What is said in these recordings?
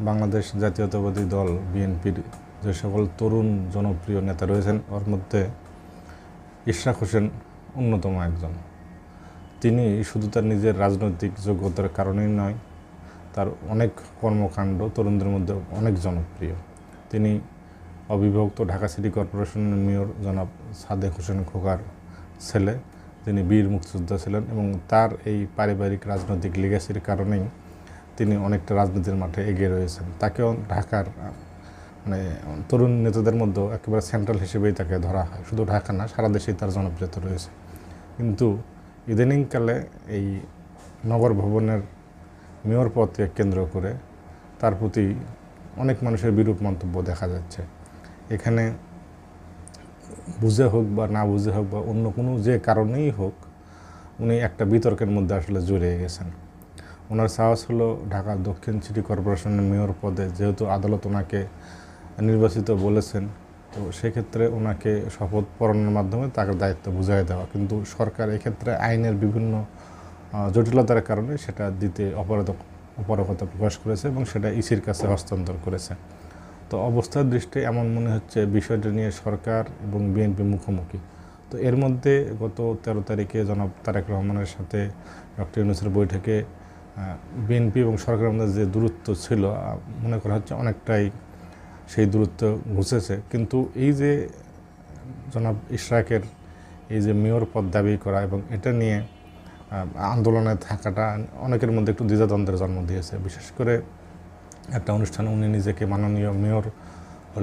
বাংলাদেশ জাতীয়তাবাদী দল বিএনপির যে সকল তরুণ জনপ্রিয় নেতা রয়েছেন ওর মধ্যে ইশরাক হোসেন অন্যতম একজন। তিনি শুধু তার নিজের রাজনৈতিক যোগ্যতার কারণেই নয়, তার অনেক কর্মকাণ্ড তরুণদের মধ্যে অনেক জনপ্রিয়। তিনি অবিভক্ত ঢাকা সিটি কর্পোরেশনের মেয়র জনাব সাদেক হোসেন খোকার ছেলে। তিনি বীর মুক্তিযোদ্ধা ছিলেন এবং তার এই পারিবারিক রাজনৈতিক লিগ্যাসির কারণেই তিনি অনেকটা রাজনীতির মাঠে এগিয়ে রয়েছেন। তাকেও ঢাকার তরুণ নেতাদের মধ্যে একেবারে সেন্ট্রাল হিসেবেই তাকে ধরা হয়। শুধু ঢাকা না, সারা দেশেই তার জনপ্রিয়তা রয়েছে। কিন্তু ইদানিংকালে এই নগর ভবনের মেয়র পদকে কেন্দ্র করে তার প্রতি অনেক মানুষের বিরূপ মন্তব্য দেখা যাচ্ছে। এখানে বুঝে হোক বা না বুঝে হোক বা অন্য কোনো যে কারণেই হোক, উনি একটা বিতর্কের মধ্যে আসলে জড়িয়ে গেছেন। ওনার সাহস হলো ঢাকা দক্ষিণ সিটি কর্পোরেশনের মেয়র পদে, যেহেতু আদালত ওনাকে নির্বাচিত বলেছেন, তো সেক্ষেত্রে ওনাকে শপথ পড়ানোর মাধ্যমে তাকে দায়িত্ব বুঝাই দেওয়া। কিন্তু সরকার এক্ষেত্রে আইনের বিভিন্ন জটিলতার কারণে সেটা দিতে অপারগতা প্রকাশ করেছে এবং সেটা ইসির কাছে হস্তান্তর করেছে। তো অবস্থার দৃষ্টি এমন মনে হচ্ছে বিষয়টা নিয়ে সরকার এবং বিএনপি মুখোমুখি। তো এর মধ্যে গত 13 তারিখে জনাব তারেক রহমানের সাথে ডক্টর ইউনূসের বৈঠকে বিএনপি এবং সরকারের মধ্যে যে দূরত্ব ছিল, মনে করা হচ্ছে অনেকটাই সেই দূরত্ব ঘুচেছে। কিন্তু এই যে জনাব ইশরাকের এই যে মেয়র পদ দাবি করা এবং এটা নিয়ে আন্দোলনে থাকাটা অনেকের মধ্যে একটু দ্বিধাদ্বন্দ্বের জন্ম দিয়েছে। বিশেষ করে একটা অনুষ্ঠানে উনি নিজেকে মাননীয় মেয়র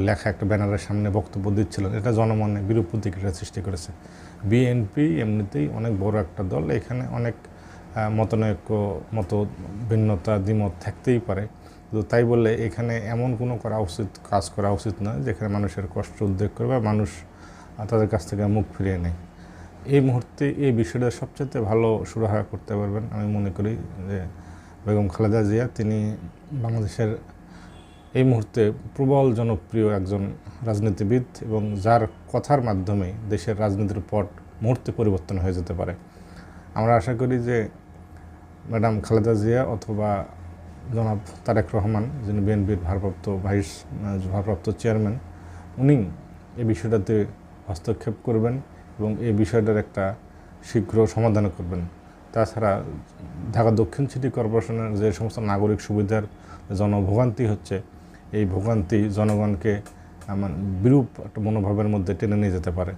লেখা একটা ব্যানারের সামনে বক্তব্য দিচ্ছিলেন। এটা জনমনে বিরূপ প্রতিক্রিয়া সৃষ্টি করেছে। বিএনপি এমনিতেই অনেক বড় একটা দল, এখানে অনেক মতানৈক্য, মত ভিন্নতা, দ্বিমত থাকতেই পারে। তো তাই বলে এখানে এমন কোনো কাজ করা উচিত নয় যেখানে মানুষের কষ্ট উদ্বেগ করে বা মানুষ তাদের কাছ থেকে মুখ ফিরিয়ে নেয়। এই মুহূর্তে এই বিষয়টা সবচেয়ে ভালো সুরাহা করতে পারবেন আমি মনে করি যে বেগম খালেদা জিয়া। তিনি বাংলাদেশের এই মুহূর্তে প্রবল জনপ্রিয় একজন রাজনীতিবিদ এবং যার কথার মাধ্যমে দেশের রাজনীতির পট মুহূর্তে পরিবর্তন হয়ে যেতে পারে। আমরা আশা করি যে ম্যাডাম খালেদা জিয়া অথবা জনাব তারেক রহমান, যিনি বিএনপির ভারপ্রাপ্ত চেয়ারম্যান, উনি এই বিষয়টাতে হস্তক্ষেপ করবেন এবং এই বিষয়টার একটা শীঘ্র সমাধান করবেন। তাছাড়া ঢাকা দক্ষিণ সিটি কর্পোরেশনের যে সমস্ত নাগরিক সুবিধার জনভোগান্তি হচ্ছে, এই ভোগান্তি জনগণকে বিরূপ একটা মনোভাবের মধ্যে টেনে নিয়ে যেতে পারে।